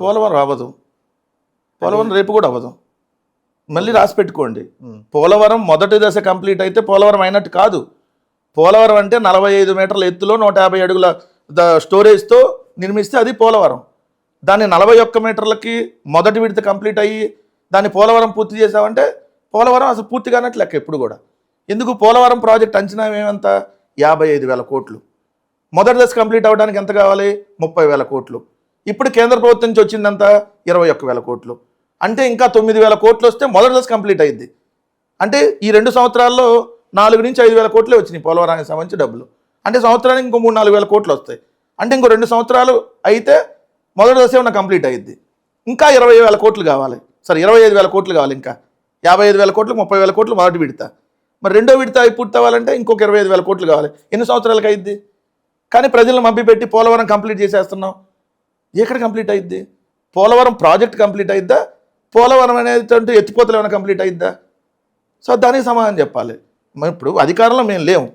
పోలవరం అవ్వదు, పోలవరం రేపు కూడా అవ్వదు. మళ్ళీ రాసి పెట్టుకోండి, పోలవరం మొదటి దశ కంప్లీట్ అయితే పోలవరం అయినట్టు కాదు. పోలవరం అంటే 45 మీటర్ల ఎత్తులో 150 అడుగుల స్టోరేజ్తో నిర్మిస్తే అది పోలవరం. దాన్ని 41 మీటర్లకి మొదటి విడత కంప్లీట్ అయ్యి దాన్ని పోలవరం పూర్తి చేసామంటే పోలవరం అసలు పూర్తి కానట్టు లెక్క ఎప్పుడు కూడా. ఎందుకు పోలవరం ప్రాజెక్ట్ అంచనా ఏమంత 55,000 కోట్లు. మొదటి దశ కంప్లీట్ అవ్వడానికి ఎంత కావాలి? 30,000 కోట్లు. ఇప్పుడు కేంద్ర ప్రభుత్వం నుంచి వచ్చిందంత 21,000 కోట్లు. అంటే ఇంకా 9,000 కోట్లు వస్తే మొదటి దశ కంప్లీట్ అయ్యింది. అంటే ఈ 2 సంవత్సరాల్లో 4 నుంచి 5,000 కోట్లే వచ్చినాయి పోలవరానికి సంబంధించి డబ్బులు. అంటే సంవత్సరానికి ఇంకో 3-4 వేల కోట్లు వస్తాయి. అంటే ఇంకో 2 సంవత్సరాలు అయితే మొదటి దశ ఏమన్నా కంప్లీట్ అయ్యిద్ది. ఇంకా 20,000 కోట్లు కావాలి, సరే 25,000 కోట్లు కావాలి. ఇంకా 55,000 కోట్లు, 30,000 కోట్లు మొదటి విడత. మరి రెండో విడత పూర్తి అవ్వాలంటే ఇంకొక 25,000 కోట్లు కావాలి. ఎన్ని సంవత్సరాలకు అయ్యిద్ది? కానీ ప్రజలను మభ్యపెట్టి పోలవరం కంప్లీట్ చేసేస్తున్నాం. ఎక్కడ కంప్లీట్ అయ్యిద్ది? పోలవరం ప్రాజెక్ట్ కంప్లీట్ అయిద్దా? పోలవరం అనేది ఎత్తిపోతలు ఏమైనా కంప్లీట్ అయిద్దా? సో దానికి సమాధానం చెప్పాలి. మరి ఇప్పుడు అధికారంలో మేము లేము,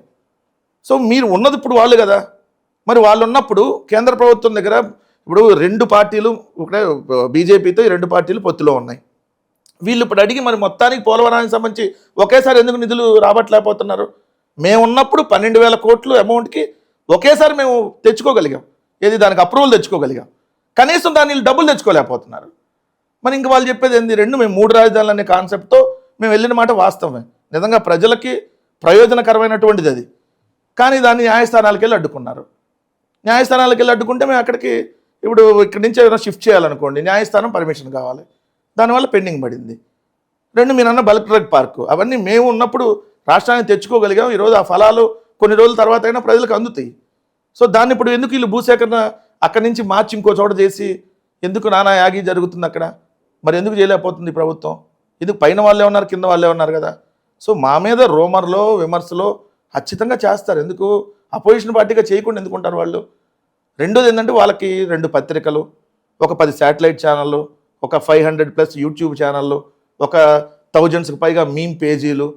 సో మీరు ఉన్నది ఇప్పుడు వాళ్ళు కదా. మరి వాళ్ళు ఉన్నప్పుడు కేంద్ర ప్రభుత్వం దగ్గర ఇప్పుడు 2 పార్టీలు, ఒకటే బీజేపీతో ఈ 2 పార్టీలు పొత్తులో ఉన్నాయి. వీళ్ళు ఇప్పుడు అడిగి మరి మొత్తానికి పోలవరానికి సంబంధించి ఒకేసారి ఎందుకు నిధులు రాబట్టలేకపోతున్నారు? మేము ఉన్నప్పుడు 12,000 కోట్లు అమౌంట్కి ఒకేసారి మేము తెచ్చుకోగలిగాం. ఏది దానికి అప్రూవల్ తెచ్చుకోగలిగాం. కనీసం దాన్ని డబ్బులు తెచ్చుకోలేకపోతున్నారు. మరి ఇంక వాళ్ళు చెప్పేది ఏంది? మేము 3 రాజధానులు అనే కాన్సెప్ట్తో మేము వెళ్ళిన మాట వాస్తవమే, నిజంగా ప్రజలకి ప్రయోజనకరమైనటువంటిది అది. కానీ దాన్ని న్యాయస్థానాలకు వెళ్ళి అడ్డుకున్నారు. న్యాయస్థానాలకు వెళ్ళి అడ్డుకుంటే మేము అక్కడికి ఇప్పుడు ఇక్కడి నుంచి ఏదైనా షిఫ్ట్ చేయాలనుకోండి, న్యాయస్థానం పర్మిషన్ కావాలి, దానివల్ల పెండింగ్ పడింది. 2 మీరన్న బల్క్ డ్రగ్ పార్కు, అవన్నీ మేము ఉన్నప్పుడు రాష్ట్రానికి తెచ్చుకోగలిగాం. ఈరోజు ఆ ఫలాలు కొన్ని రోజుల తర్వాత అయినా ప్రజలకు అందుతాయి. సో దాన్ని ఇప్పుడు ఎందుకు వీళ్ళు భూసేకరణ అక్కడి నుంచి మార్చి ఇంకో చోట చేసి ఎందుకు నానా యాగి జరుగుతుంది అక్కడ? మరి ఎందుకు చేయలేకపోతుంది ప్రభుత్వం? ఎందుకు పైన వాళ్ళే ఉన్నారు, కింద వాళ్ళే ఉన్నారు కదా. సో మా మీద రూమర్లో విమర్శలో ఖచ్చితంగా చేస్తారు. ఎందుకు అపోజిషన్ పార్టీగా చేయకుండా ఎందుకుంటారు వాళ్ళు? రెండోది ఏంటంటే వాళ్ళకి 2 పత్రికలు, ఒక 10 శాటిలైట్ ఛానళ్ళు, ఒక 500+ యూట్యూబ్ ఛానళ్ళు, ఒక 1000కి పైగా మీమ్ పేజీలు,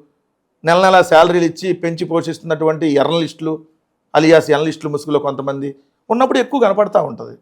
నెల నెల శాలరీలు ఇచ్చి పెంచి పోషిస్తున్నటువంటి జర్నలిస్టులు, అలియాస్ జర్నలిస్టులు ముసుగులో కొంతమంది ఉన్నప్పుడు ఎక్కువ కనపడతా ఉంటుంది.